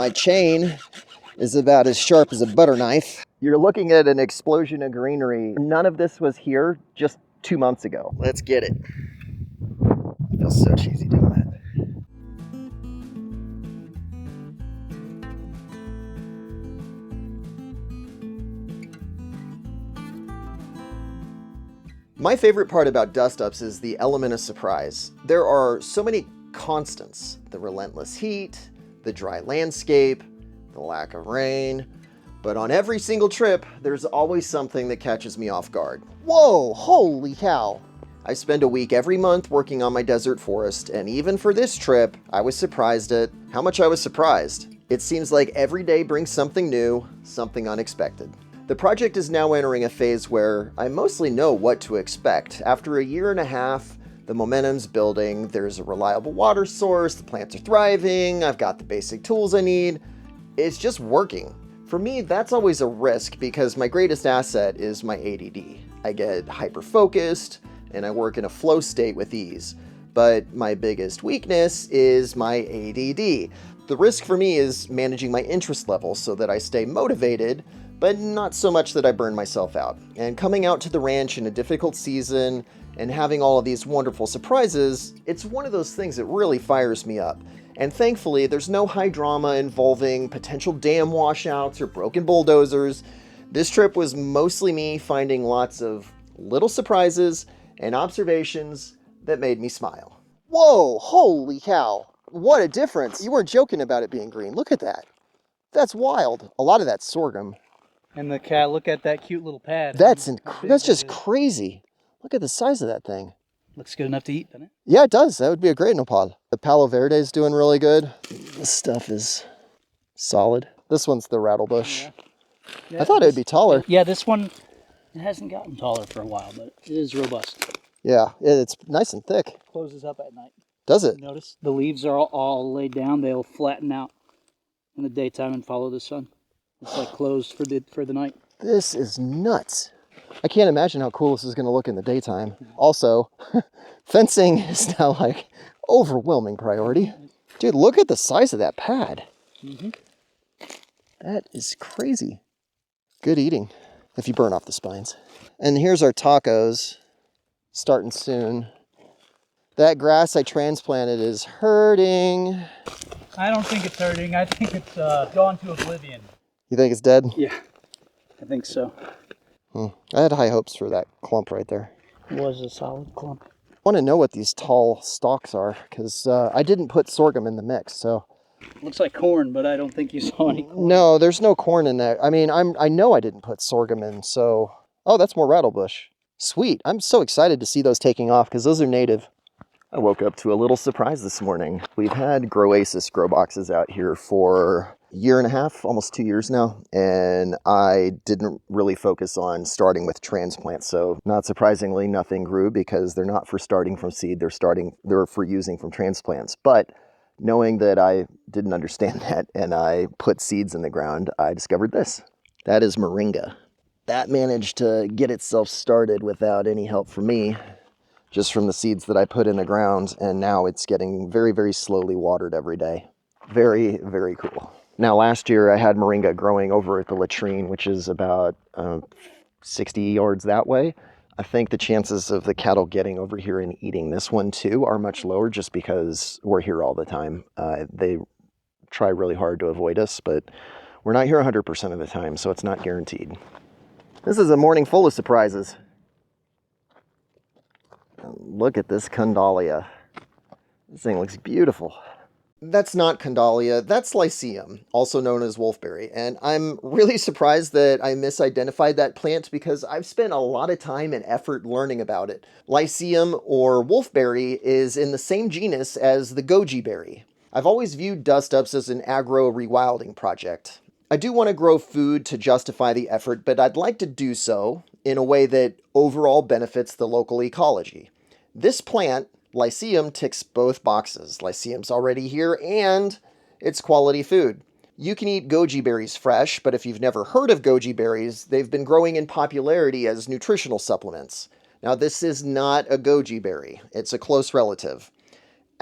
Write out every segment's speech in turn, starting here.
My chain is about as sharp as a butter knife. You're looking at an explosion of greenery. None of this was here just 2 months ago. Let's get it. It feels so cheesy doing that. My favorite part about Dustups is the element of surprise. There are so many constants: the relentless heat, the dry landscape, the lack of rain. But on every single trip, there's always something that catches me off guard. Whoa, holy cow! I spend a week every month working on my desert forest, and even for this trip, I was surprised at how much I was surprised. It seems like every day brings something new, something unexpected. The project is now entering a phase where I mostly know what to expect. After a year and a half, the momentum's building, there's a reliable water source, the plants are thriving, I've got the basic tools I need. It's just working. For me, that's always a risk because my greatest asset is my ADD. I get hyper-focused and I work in a flow state with ease. But my biggest weakness is my ADD. The risk for me is managing my interest level so that I stay motivated, but not so much that I burn myself out. And coming out to the ranch in a difficult season and having all of these wonderful surprises, it's one of those things that really fires me up. And thankfully, there's no high drama involving potential dam washouts or broken bulldozers. This trip was mostly me finding lots of little surprises and observations that made me smile. Whoa, holy cow. What a difference. You weren't joking about it being green. Look at that. That's wild. A lot of that's sorghum. And the cat, look at that cute little pad. That's just crazy. Look at the size of that thing. Looks good enough to eat, doesn't it? Yeah, it does. That would be a great nopal. The Palo Verde is doing really good. This stuff is solid. This one's the rattlebush. Yeah, I thought it would be taller. Yeah, this one, it hasn't gotten taller for a while, but it is robust. Yeah, it's nice and thick. Closes up at night. Does it? Notice the leaves are all laid down. They'll flatten out in the daytime and follow the sun. It's like closed for the night. This is nuts. I can't imagine how cool this is going to look in the daytime. Also, fencing is now like overwhelming priority. Dude, look at the size of that pad. Mm-hmm. That is crazy. Good eating if you burn off the spines. And here's our tacos starting soon. That grass I transplanted is hurting. I don't think it's hurting. I think it's gone to oblivion. You think it's dead? Yeah, I think so. I had high hopes for that clump right there. It was a solid clump. I want to know what these tall stalks are because I didn't put sorghum in the mix. So looks like corn, but I don't think you saw any corn. No, there's no corn in there. I mean, I know I didn't put sorghum in. So, oh, that's more rattlebush. Sweet. I'm so excited to see those taking off because those are native. I woke up to a little surprise this morning. We've had oasis grow boxes out here for a year and a half, almost 2 years now, and I didn't really focus on starting with transplants. So not surprisingly, nothing grew because they're not for starting from seed. They're for using from transplants. But knowing that I didn't understand that and I put seeds in the ground, I discovered this. That is moringa. That managed to get itself started without any help from me, just from the seeds that I put in the ground, and now it's getting very, very slowly watered every day. Very, very cool. Now, last year I had moringa growing over at the latrine, which is about 60 yards that way. I think the chances of the cattle getting over here and eating this one too are much lower just because we're here all the time. They try really hard to avoid us, but we're not here 100% of the time, so it's not guaranteed. This is a morning full of surprises. Look at this condalia. This thing looks beautiful. That's not condalia, that's lyceum, also known as wolfberry. And I'm really surprised that I misidentified that plant because I've spent a lot of time and effort learning about it. Lyceum, or wolfberry, is in the same genus as the goji berry. I've always viewed Dustups as an agro-rewilding project. I do want to grow food to justify the effort, but I'd like to do so in a way that overall benefits the local ecology. This plant, lyceum, ticks both boxes. Lyceum's already here and it's quality food. You can eat goji berries fresh, but if you've never heard of goji berries, they've been growing in popularity as nutritional supplements. Now, this is not a goji berry. It's a close relative.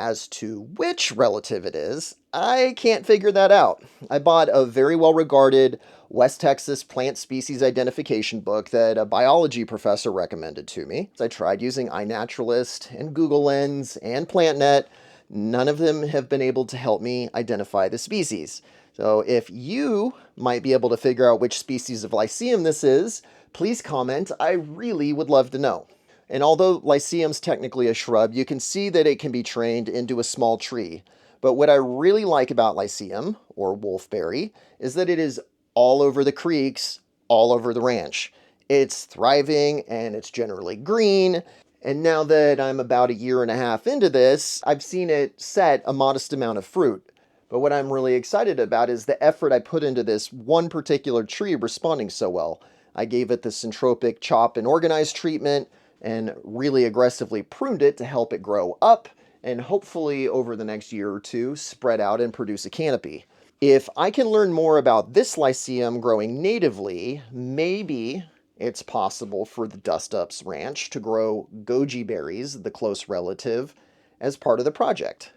As to which relative it is, I can't figure that out. I bought a very well-regarded West Texas plant species identification book that a biology professor recommended to me. I tried using iNaturalist and Google Lens and PlantNet. None of them have been able to help me identify the species. So if you might be able to figure out which species of Lycium this is, please comment. I really would love to know. And although Lycium's technically a shrub, you can see that it can be trained into a small tree. But what I really like about Lycium, or wolfberry, is that it is all over the creeks, all over the ranch. It's thriving and it's generally green. And now that I'm about a year and a half into this, I've seen it set a modest amount of fruit. But what I'm really excited about is the effort I put into this one particular tree responding so well. I gave it the syntropic chop and organize treatment and really aggressively pruned it to help it grow up and hopefully over the next year or two spread out and produce a canopy. If I can learn more about this Lycium growing natively, maybe it's possible for the Dustups Ranch to grow goji berries, the close relative, as part of the project.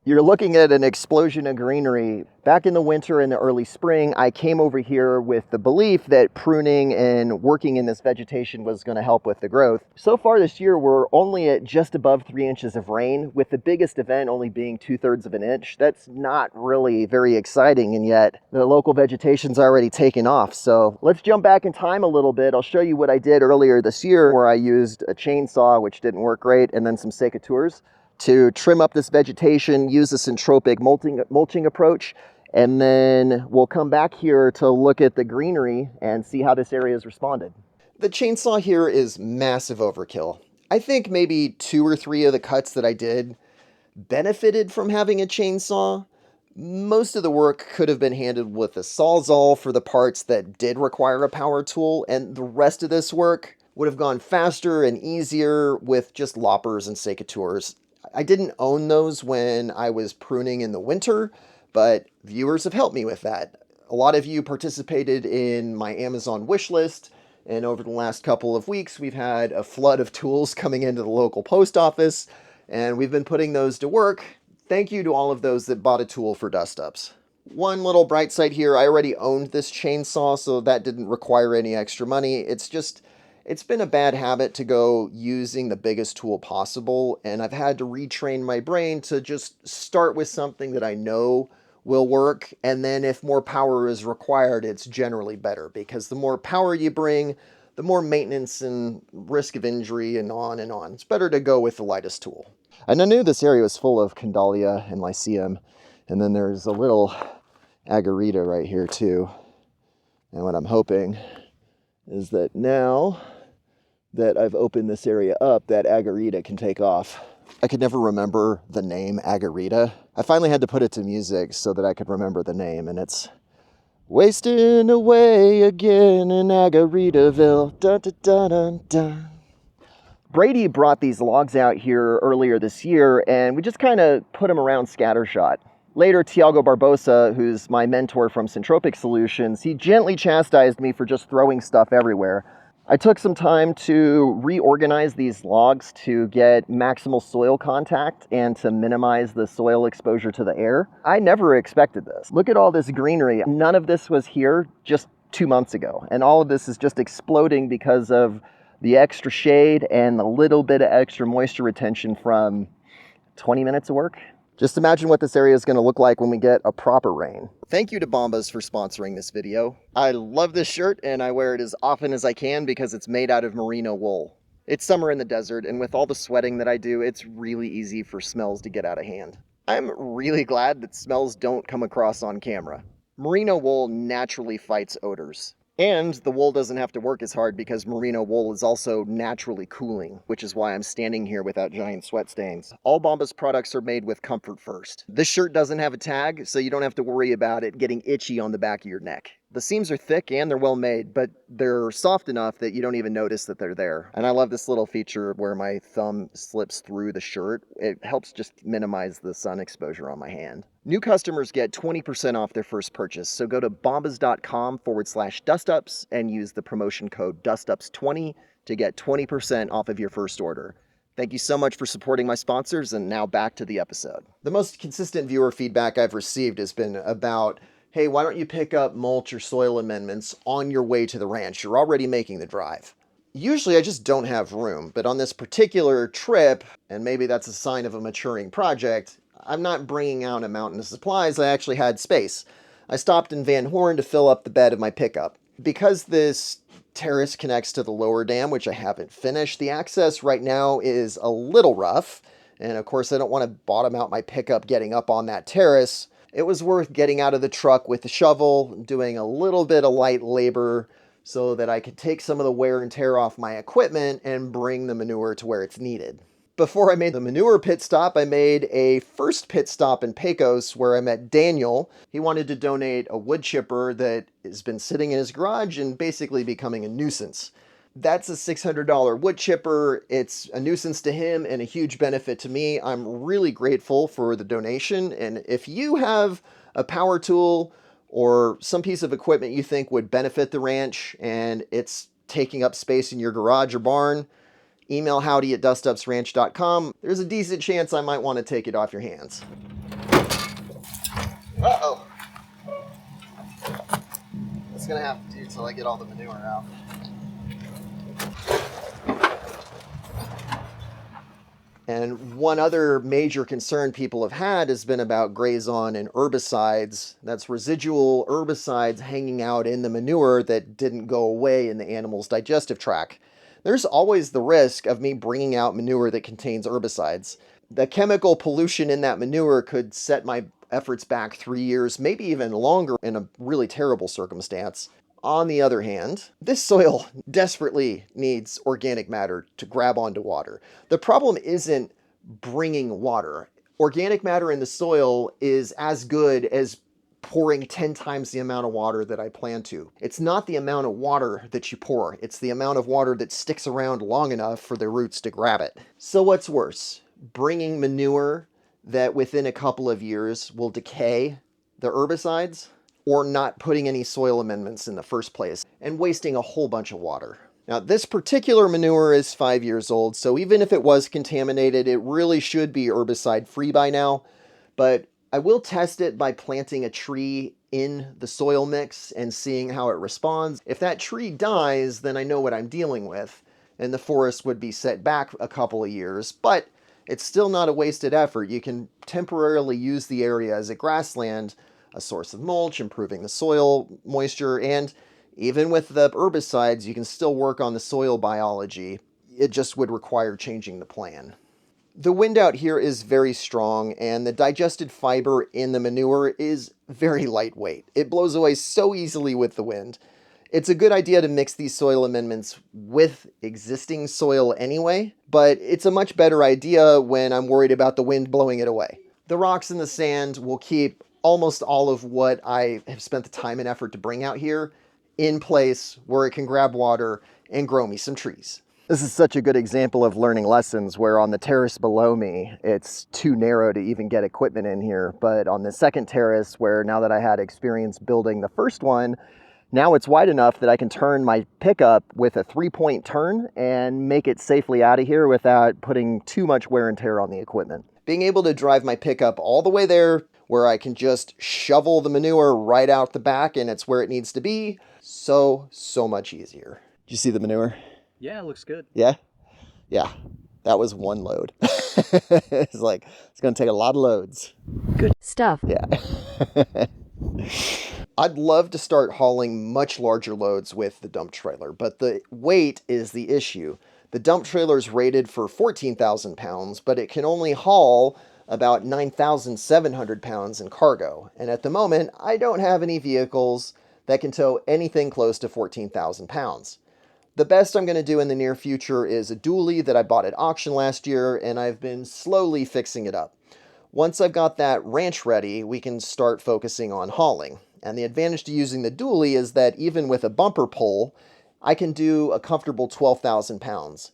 You're looking at an explosion of greenery. Back in the winter and the early spring, I came over here with the belief that pruning and working in this vegetation was going to help with the growth. So far this year, we're only at just above 3 inches of rain, with the biggest event only being 2/3 of an inch. That's not really very exciting, and yet the local vegetation's already taken off. So let's jump back in time a little bit. I'll show you what I did earlier this year, where I used a chainsaw, which didn't work great, and then some secateurs to trim up this vegetation, use a syntropic mulching approach, and then we'll come back here to look at the greenery and see how this area has responded. The chainsaw here is massive overkill. I think maybe 2 or 3 of the cuts that I did benefited from having a chainsaw. Most of the work could have been handled with a sawzall for the parts that did require a power tool, and the rest of this work would have gone faster and easier with just loppers and secateurs. I didn't own those when I was pruning in the winter, but viewers have helped me with that. A lot of you participated in my Amazon wish list, and over the last couple of weeks, we've had a flood of tools coming into the local post office, and we've been putting those to work. Thank you to all of those that bought a tool for Dustups. One little bright side here, I already owned this chainsaw, so that didn't require any extra money. It's been a bad habit to go using the biggest tool possible, and I've had to retrain my brain to just start with something that I know will work, and then if more power is required, it's generally better, because the more power you bring, the more maintenance and risk of injury and on and on. It's better to go with the lightest tool. And I knew this area was full of Condalia and Lycium, and then there's a little Agarita right here too. And what I'm hoping is that now that I've opened this area up, that Agarita can take off. I could never remember the name Agarita. I finally had to put it to music so that I could remember the name, and it's wasting away again in Agaritaville. Dun, dun, dun, dun, dun. Brady brought these logs out here earlier this year, and we just kind of put them around scattershot. Later, Tiago Barbosa, who's my mentor from Syntropic Solutions, he gently chastised me for just throwing stuff everywhere. I took some time to reorganize these logs to get maximal soil contact and to minimize the soil exposure to the air. I never expected this. Look at all this greenery. None of this was here just 2 months ago, and all of this is just exploding because of the extra shade and the little bit of extra moisture retention from 20 minutes of work. Just imagine what this area is going to look like when we get a proper rain. Thank you to Bombas for sponsoring this video. I love this shirt and I wear it as often as I can because it's made out of merino wool. It's summer in the desert, and with all the sweating that I do, it's really easy for smells to get out of hand. I'm really glad that smells don't come across on camera. Merino wool naturally fights odors. And the wool doesn't have to work as hard because merino wool is also naturally cooling, which is why I'm standing here without giant sweat stains. All Bombas products are made with comfort first. This shirt doesn't have a tag, so you don't have to worry about it getting itchy on the back of your neck. The seams are thick and they're well made, but they're soft enough that you don't even notice that they're there. And I love this little feature where my thumb slips through the shirt. It helps just minimize the sun exposure on my hand. New customers get 20% off their first purchase, so go to bombas.com/dustups and use the promotion code dustups20 to get 20% off of your first order. Thank you so much for supporting my sponsors, and now back to the episode. The most consistent viewer feedback I've received has been about, hey, why don't you pick up mulch or soil amendments on your way to the ranch? You're already making the drive. Usually I just don't have room, but on this particular trip, and maybe that's a sign of a maturing project, I'm not bringing out a mountain of supplies. I actually had space. I stopped in Van Horn to fill up the bed of my pickup. Because this terrace connects to the lower dam, which I haven't finished, the access right now is a little rough. And of course, I don't want to bottom out my pickup getting up on that terrace. It was worth getting out of the truck with the shovel, doing a little bit of light labor so that I could take some of the wear and tear off my equipment and bring the manure to where it's needed. Before I made the manure pit stop, I made a first pit stop in Pecos where I met Daniel. He wanted to donate a wood chipper that has been sitting in his garage and basically becoming a nuisance. That's a $600 wood chipper. It's a nuisance to him and a huge benefit to me. I'm really grateful for the donation. And if you have a power tool or some piece of equipment you think would benefit the ranch and it's taking up space in your garage or barn, email howdy@dustupsranch.com. There's a decent chance I might want to take it off your hands. Uh-oh. That's going to have to do until I get all the manure out. And one other major concern people have had has been about grazon and herbicides. That's residual herbicides hanging out in the manure that didn't go away in the animal's digestive tract. There's always the risk of me bringing out manure that contains herbicides. The chemical pollution in that manure could set my efforts back 3 years, maybe even longer in a really terrible circumstance. On the other hand, this soil desperately needs organic matter to grab onto water. The problem isn't bringing water. Organic matter in the soil is as good as pouring 10 times the amount of water that I plan to. It's not the amount of water that you pour, it's the amount of water that sticks around long enough for the roots to grab it. So what's worse? Bringing manure that within a couple of years will decay the herbicides, or not putting any soil amendments in the first place and wasting a whole bunch of water. Now, this particular manure is 5 years old, so even if it was contaminated, it really should be herbicide-free by now. But I will test it by planting a tree in the soil mix and seeing how it responds. If that tree dies, then I know what I'm dealing with, and the forest would be set back a couple of years, but it's still not a wasted effort. You can temporarily use the area as a grassland, a source of mulch, improving the soil moisture, and even with the herbicides, you can still work on the soil biology. It just would require changing the plan. The wind out here is very strong, and the digested fiber in the manure is very lightweight. It blows away so easily with the wind. It's a good idea to mix these soil amendments with existing soil anyway, but it's a much better idea when I'm worried about the wind blowing it away. The rocks and the sand will keep almost all of what I have spent the time and effort to bring out here in place where it can grab water and grow me some trees. This is such a good example of learning lessons where on the terrace below me, it's too narrow to even get equipment in here. But on the second terrace, where now that I had experience building the first one, now it's wide enough that I can turn my pickup with a 3-point turn and make it safely out of here without putting too much wear and tear on the equipment. Being able to drive my pickup all the way there where I can just shovel the manure right out the back and it's where it needs to be, so much easier. Did you see the manure? Yeah, it looks good. Yeah? Yeah. That was one load. It's like, it's going to take a lot of loads. Good stuff. Yeah. I'd love to start hauling much larger loads with the dump trailer, but the weight is the issue. The dump trailer is rated for 14,000 pounds, but it can only haul about 9,700 pounds in cargo. And at the moment, I don't have any vehicles that can tow anything close to 14,000 pounds. The best I'm going to do in the near future is a dually that I bought at auction last year, and I've been slowly fixing it up. Once I've got that ranch ready, we can start focusing on hauling. And the advantage to using the dually is that even with a bumper pull, I can do a comfortable 12,000 pounds.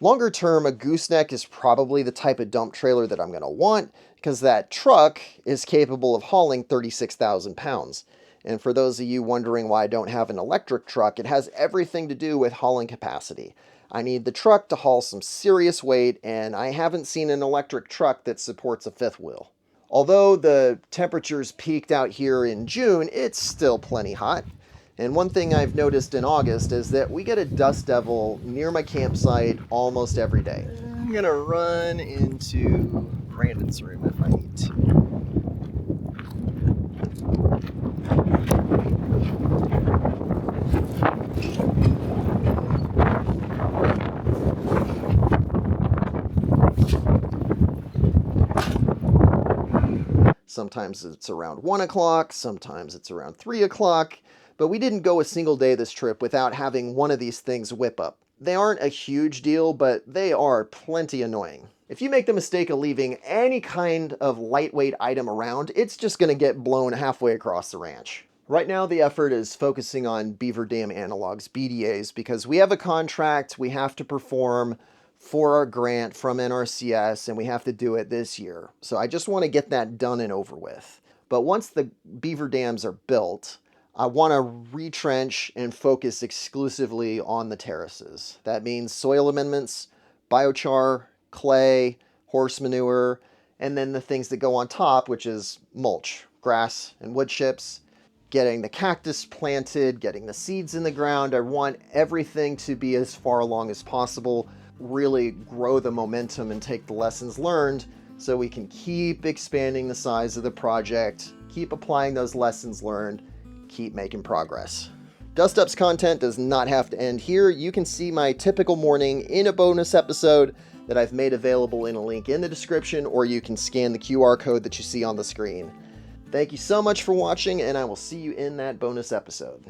Longer term, a gooseneck is probably the type of dump trailer that I'm going to want because that truck is capable of hauling 36,000 pounds. And for those of you wondering why I don't have an electric truck, it has everything to do with hauling capacity. I need the truck to haul some serious weight, and I haven't seen an electric truck that supports a fifth wheel. Although the temperatures peaked out here in June, it's still plenty hot. And one thing I've noticed in August is that we get a dust devil near my campsite almost every day. I'm gonna run into Brandon's room if I need to. Sometimes it's around 1 o'clock, sometimes it's around 3 o'clock, but we didn't go a single day this trip without having one of these things whip up. They aren't a huge deal, but they are plenty annoying. If you make the mistake of leaving any kind of lightweight item around, it's just going to get blown halfway across the ranch. Right now, the effort is focusing on beaver dam analogs, BDAs, because we have a contract we have to perform for our grant from NRCS, and we have to do it this year. So I just want to get that done and over with. But once the beaver dams are built, I want to retrench and focus exclusively on the terraces. That means soil amendments, biochar, clay, horse manure, and then the things that go on top, which is mulch, grass, and wood chips. Getting the cactus planted, getting the seeds in the ground. I want everything to be as far along as possible, really grow the momentum and take the lessons learned so we can keep expanding the size of the project, keep applying those lessons learned, keep making progress. Dustups content does not have to end here. You can see my typical morning in a bonus episode that I've made available in a link in the description, or you can scan the QR code that you see on the screen. Thank you so much for watching, and I will see you in that bonus episode.